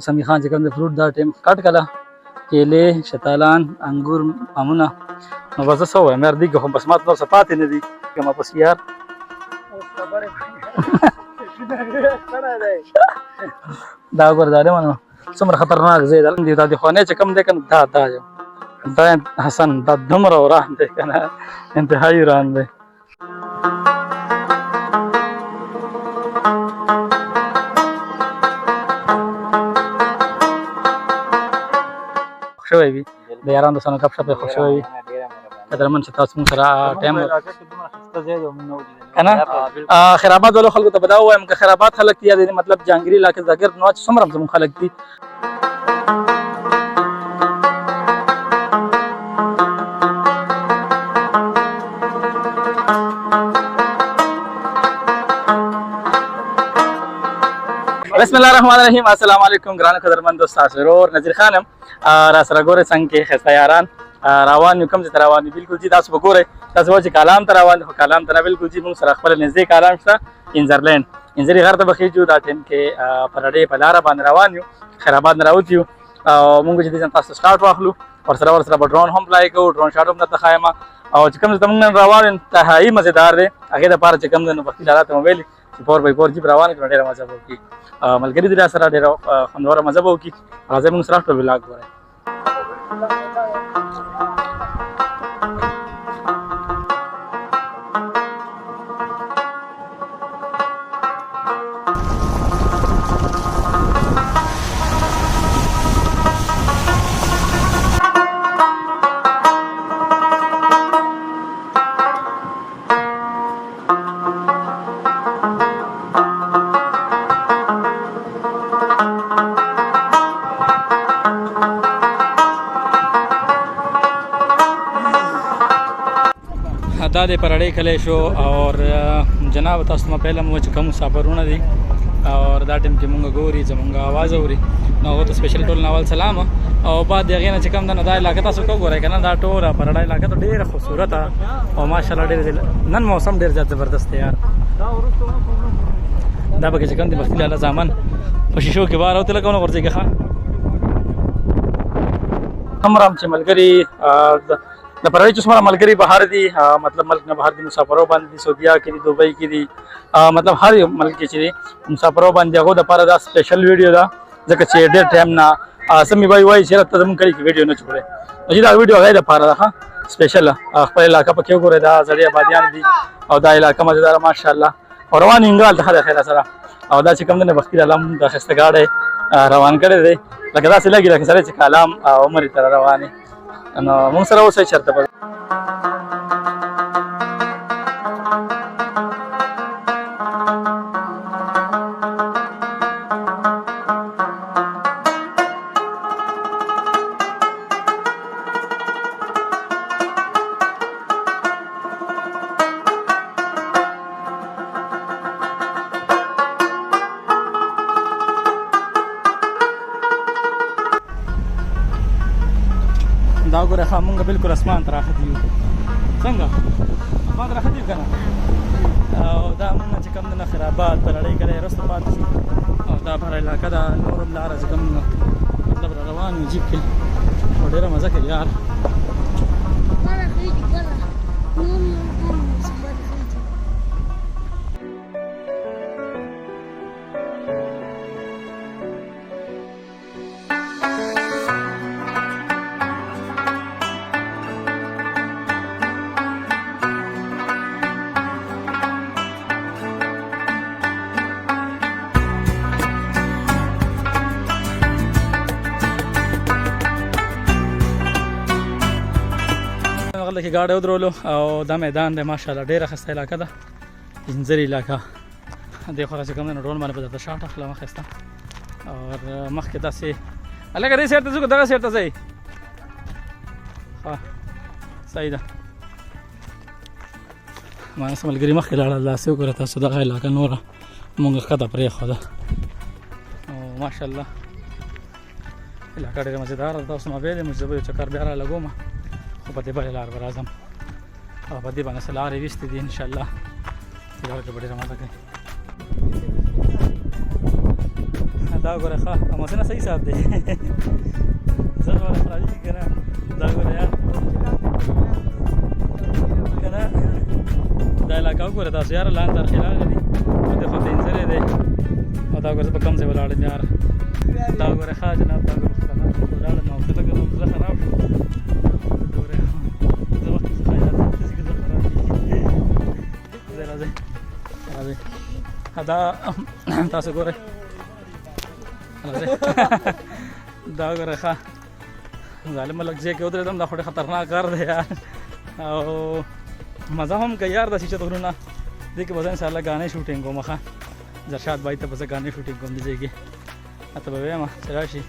سمی خان چې کوم د فروټ دا ټیم کټ کړه کېلې شتالان انګور امونه نو بس څه وایم یار دي خو بس ماته نور څه پاتې نه دي کومه پس یار دا ګوردارې منو څومره خطرناک ځای دی دا د خانې چې کوم دی کنه دا حسن دا دومره وران دی کنه انتهایی وران دی خوښ شوی وي د یارانو سره ګپ شپ خوښ شوی وي قدرمن چې تاسو موږ سره ټایم کنه خیر آباد ولو خلکو ته بدا وایم که خیر آباد خلک دي یا مطلب جانګيري علاقې زګر نو چې څومره زموږ خلک دي بسم الله الرحمن الرحیم السلام علیکم ګران قدرمن دوست تاسو ورور نذیر خانم را سره ګوره څنګه کې خسته یاران روان یو کوم چې روان بالکل جی تاسو وګوره تاسو چې کلام ته روان خو کلام ته بالکل جی موږ سره خپل نږدې کلام شته انزرلند انزری غر ته بخیجو دا ټیم کې پرړې په لار باندې روان یو خیر آباد نه راوځو موږ چې تاسو سٹارټ واخلو ورسره ډرون هم پلای کوو ډرون شاټ هم نه خایمه او چې کوم زمونږ روان انتهایی مزیدار دی هغه د پاره چې کوم نو وختي حالات موبایل 4x4 جیب روان کړو ډیره مزه وکړي ملګری دې سره ډیره خوندوره مزه وکړي هغه موږ سره په ولاګ وره دا د پرړې کلی شو اور جناب تاسو ما پهله مو چې کوم مسافرونه دي اور دا ټیم کې مونږ ګوري زمونږ आवाज اوري نو هغه ته سپیشل ټول ناول سلام او بعد دغه نه چې کوم دا علاقه تاسو کو ګورئ کنه دا ټول پرړې علاقه ته ډیره خوبصورت او ماشاءالله ډیر نن موسم ډیر زبردست دی یار دا به چې کوم د وختي لاله ځامن په شیشو کې بار اوته لګونه ورځي ښه همرام چې ملګری د پرړې چې څومره ملګری بهر دي مطلب ملک نه بهر دي مسافرو باندې سعودیا کې دي دوبۍ کې دي مطلب هر یو ملک کې چې مسافرو باندې هغه د لپاره دا سپیشل ویډیو ده ځکه چې ډېر ټایم نه سمي وای چې راته زموږ کلی کې ویډیو نه چوره چې دا ویډیو هغه د لپاره ده سپیشل خپل علاقه په کې وګوره دا زړې آبادیان دي او دا علاقه مزیدار ماشاءالله او روان انګال ته خیر سره او دا چې کوم نه وختي علم د خسته گاډي روان کړي دي لکه دا څه لګي لکه سره چې کلام عمر تر رواني نو موږ سره اوسه چرته په دا ګوره خامونګه بالکل اسمان ته راختي یو څنګه اسمان ته راختي کنه او دا موږ چې کوم نه خیر آباد پرړې کړي رسته پاتې شو او دا پر علاقه دا نورم لار چې کوم مطلب روان جیب کې ډیره مزه کوي یار کې گاډي ودرولو او دا میدان دی ماشاءالله ډیره خسته علاقه ده انزری علاقه دغه خاصه کوم نه ډرون باندې په شاټ اخلا مخسته او مخکې داسې الګا دې سیرته زګ دغه سیرته ځي ها صحیح ده ما سملګری مخکې لاړه لاسه وکړه تاسو دغه علاقه نور مونږ کده پرې خو ده او ماشاءالله علاقه ډیره مزیدار ده تاسو ما به دې مجبور چکر بیا را لګوم خو په دې باندې لار برازم او په دې باندې سلاره وستې دي ان شاء الله چې لار کې ډیره مزه کوي دا ګوره ښه اماسونه صحیح صاحب دی زر والا خرابېږي که نه دا ګوره یار که نه دا علاقه وګوره تاسو یاره لاندې ترخې راغلي او دې خوا ته انځرې دی او دا ګوره زه په کوم ځای ولاړ یم یاره دا ګوره ښه جناب دا ګوره خطرناک ولاړ یم او ته لږ زړه خراب شو ګوره زه وخت څخه یاد داسې که زړه خراب کېږي راځئ راځئ دا تاسو ګورئ راځئ دا ګوره ښه ظالمه لږ ځای کې ودرېدم دا خو ډېر خطرناک غر دی یار او مزه هم کوي یار داسې چت غرونه دې کې به زه انشاءالله ګانې شوټینګ کوم ښه زرشاد بھائی ته به زه ګانې شوټینګ کوم دې ځای کې راته به ویم چې راشي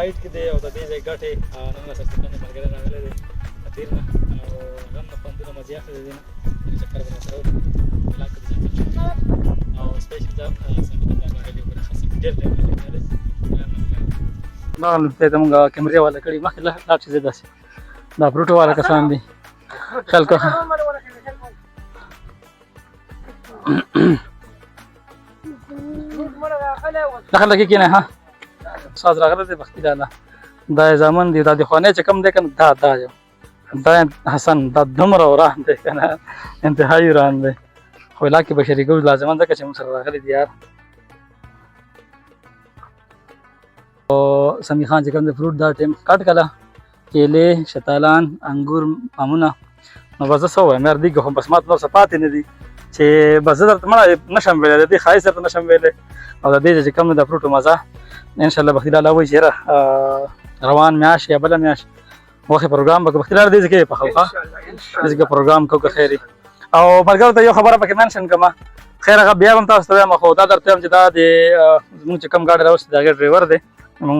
هایټ کې دی او د دې ځای ګټې نن سره څنګه ملګری راغلی دی تیر نه او غم نه خوندونه مزې اخلي دی نه چکر به سره علاقه د ځان او سپیشل دا څنګه د راغلی او خاص ډېر ډېر ما ته ته مونږه کیمرې والا کړي مخکې لا چې داسې دا فروټو والا کسان دي خلکو دخل کې کینه ها استاد راغله د بختي لاله دا زامن دي دا د خانه چې کم دی کنه دا یو دا حسن دا دومره وران دی کنه انتهایی وران دی خو علاقې بشري ګوز لازمان ځکه چې موږ سره راغلي دي یار او سمی خان چې کوم د فروټ دا ټیم کټ کړه کېلې شتالان انګور امونه نو بس څه وایم یار دغه هم بس مات نو صفات نه دي چې بس درته مړه نشم ویلې دې خایس درته نشم ویلې او د دې چې کوم د فروټو مزه ان شاء الله بختي لاله وای چې روان میاش یا بل میاش وخت پروګرام به بختي لاله دې کې په خوخه دې کې پروګرام کوو خیری او مرګ ته یو خبره پکې منشن کما خیر هغه بیا هم تاسو ته مخو دا درته چې دا د موږ چې کم گاډي راوست دا ډرایور دی موږ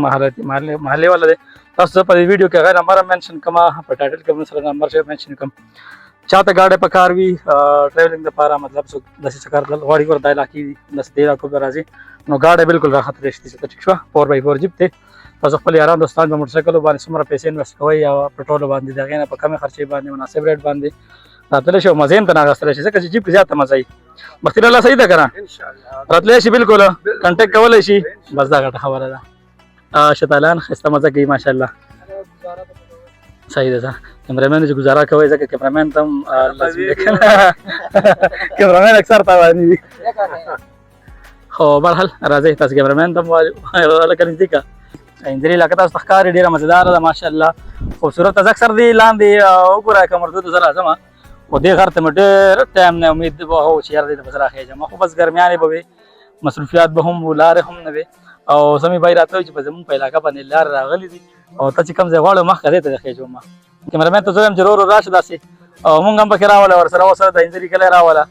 محلي والا دی تاسو په ویډیو کې غیر نمبر منشن کما په ټایټل کې موږ سره نمبر شي منشن کوم چاته گاډي په کار وی ټریولینګ لپاره مطلب څه داسې څه کار غواړي ور دای لاکی داس دی را کو راځي نو گاډي بالکل راحت رښتې څه ټیک شو 4x4 جیب ته تاسو خپل یاران دوستان په موټر سایکل باندې څومره پیسې انویسټ کوي یا پټرول باندې دغه نه په کمه خرچې باندې مناسب ریټ باندې راتللی شي او مزې هم ته نه اخیستلی شي ځکه چې جیب کې زیاته مزه وي بختي لاله صحیح ده که نه راتلی شي بالکل کنټیکټ کولی شي بس دا ګټه خبره ده شتالان ښایسته مزه کوي ماشاءالله صحیح ده کیمرامین چې ګزاره کوي ځکه کیمرامین ته هم لازم دی که نه کیمرامین اکثر تاواني وي خو بهرحال راځئ تاسو کیمرامین ته هم لکه نږدې که انځري علاقه تاسو ته ښکاري ډېره مزېداره ده ماشاءالله خوبصورته زه اکثر دې لاندې وګوره که مردودو زه راځم خو دې غر ته مې ډېر ټایم نه امید به هو چې یاره دې ته به زه راخېږم خو بس ګرمیانې به وي مصروفیات به هم وو لارې هم نه وې او سمې بای راته وایي چې په زمونږ په علاقه باندې لارې راغلي دي او ته چې کوم ځای غواړې مخکې دې ته زه خېږم کیمرامین ته زه وایم چې ورو ورو راشه داسې او مونږ هم پکې راوله ورسره ورسره د انځري کلی راوله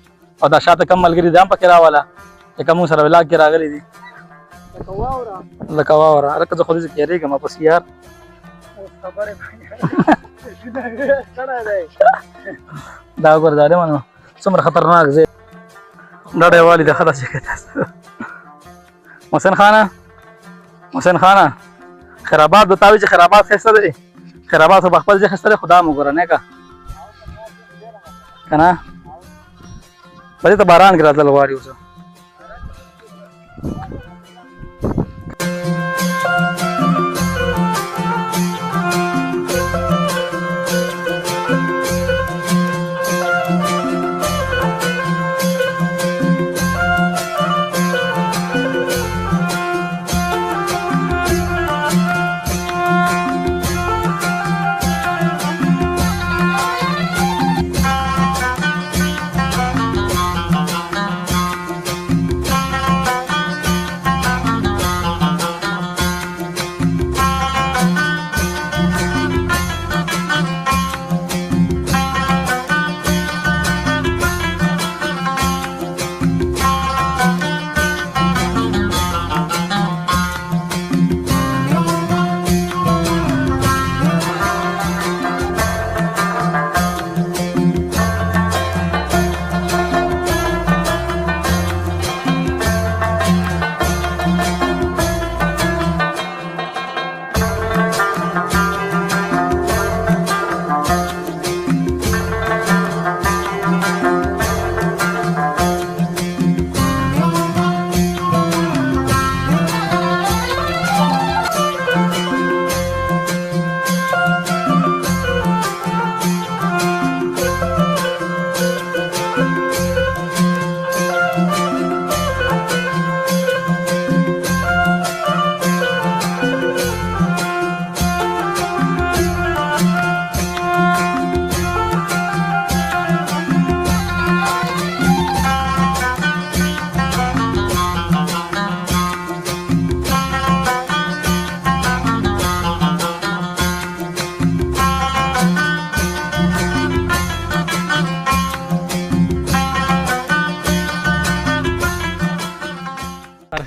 او دا شاته کم ملګري دي هم پکې راوله چې کوم مونږ سره ولاګ کې راغلي دي لکه واوره هلکه زه خو دې کېرېږم پسې یار دا وګوره ظالمانو څومره خطرناک ځای دا ډیوالي ده ښه داسې کوي تاسو محسن خانه خیرآباد به تا وایي چې خیرآباد ښایسته دی خیرآباد خو په خپل ځای ښایسته دی خو دا هم وګوره نه که که نه په دې ته باران کې راتلل غواړي اوس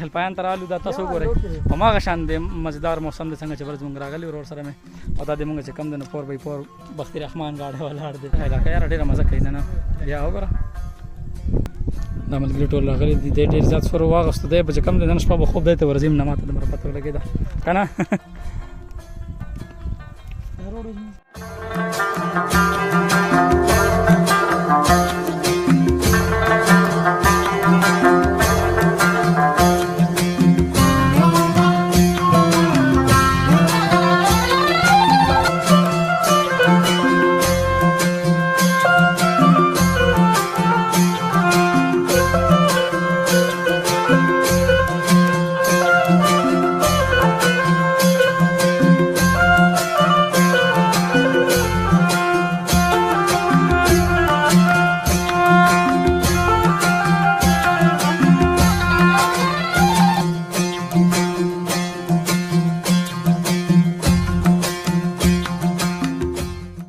خل پایان تر الو دا تاسو ګورئ هماغه شان د مزیدار موسم د څنګه چې ورځ مونږ راغلی ورور سره مې او دا د مونږ چې کم د 4x4 بختي رحمان گاډي ولاړ دی علاقه یاره ډېره مزه کوي نه بیا وګوره دا ملګري ټول راغلي دي ډېر زیات سور واغسته دی چې کم د نن شپه به خوب دی ته ورځم نه ماته د مر پته ولګېده که نه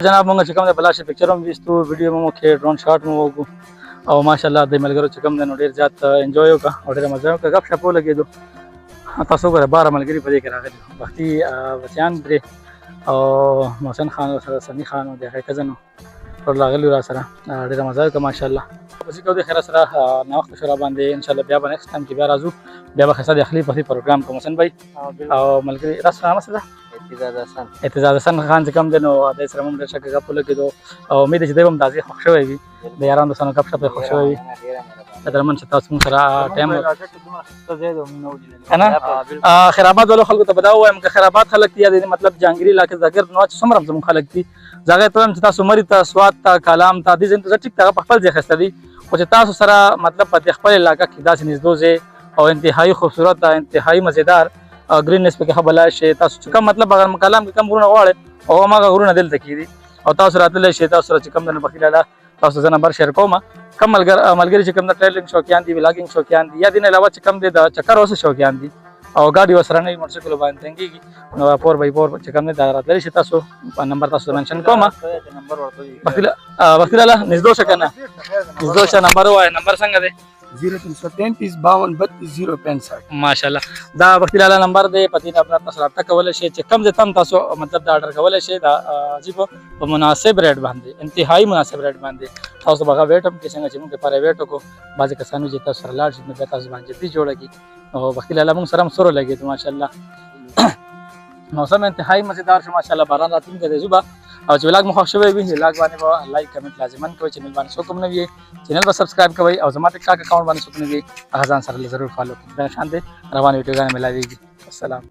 جناب موږ چې کوم د بلاشه پکچر هم ویستو ویډیو مو کې ډرون شاټ مو وکړو او ماشاءالله د ملګرو چې کوم د ډېر زیات انجوای وکړه او ډېره مزه وکړه غپ شپ ولګېدو تاسو ګوره 12 ملګري په دې کې راغلي بختي بچیان درې او محسن خان سره سمي خان او د هغې کزن ټول راغلي را سره ډېره مزه وکړه ماشاءالله بس کو د خیر سره ناوخته شو را باندې ان شاء الله بیا به نیکسټ ټایم کې بیا راځو بیا به خاصه د اخلي په پروګرام کوم حسن بھائی او ملګري راس نامه څه ده اعتزاز حسن خان چې کوم دی نو د سره موږ ډېر ښه غپ ولګېدو او امید چې دی به هم داسې خوښ شوی وي د یارانو دوستانو غپ شپ یې خوښ شوی وي قدرمن چې تاسو موږ سره ټایم که نه خیرآباد والو خلکو ته به دا ووایم که خیرآباد خلک دي یا د مطلب جهانګیري علاقې زاګر نو چې څومره زموږ خلک دي زه هغې ته وایم چې تاسو مري ته سوات ته کالام ته دې ځایونو ته ځه ټیک ته هغه په خپل ځای ښایسته دي خو چې تاسو سره مطلب په دې خپل علاقه کې داسې نږدې ځای او انتهایي خوبصورت ده انتهایي مزیدار ګریننس پکې ښه بلای شي تاسو چې کوم مطلب اگر کلام کې کم غرونه غواړئ او هماغه غرونه دلته کې دي او تاسو راتللی شئ تاسو سره چې کوم د بخیل الله تاسو زه نمبر شیر کوم کم ملګري چې کوم د ټریلینګ شوقیان دي ولاګینګ شوقیان دي یا دې نه علاوه چې کوم دی د چکر اوسه شوقیان دي او ګاډي ورسره نه وي موټرسایکل باندې تنګېږي نو 4x4 چې کوم دی دا راتللی شي تاسو نمبر تاسو منشن کوم بخیل الله نږدې شه که نه نږدې شه نمبر ووایه نمبر څنګه دی 0333 ماشاءالله دا وختي لاله نمبر دی پتی نه خپل تاسو رابطه کولای شئ چې کم ځتم تاسو مطلب دا آرډر کولای شئ دا جیب په مناسب ریټ باندې انتهایی مناسب ریټ باندې تاسو بغا ویټ هم کې څنګه چې موږ پر ویټ کو بعضی کسانو چې تاسو سره لاړ شي نو تاسو باندې دې جوړږي او وختي لاله موږ سره سره لګي ماشاءالله موسم انتهایی مزیدار شو ماشاءالله باران راتلونکی دی زوبا او چې ولاګ مو خوښ شوی وي ولاګ باندې لایک کمنټ لازمان کوئ چینل باندې څوک هم نه وي چینل به سبسکرایب کوئ او زما ټیک ټاک اکاونټ باندې څوک نه وي هغه ځان سره ضرور فالو کړئ دا شان دی روانې ویډیوګانې ملاویږي السلام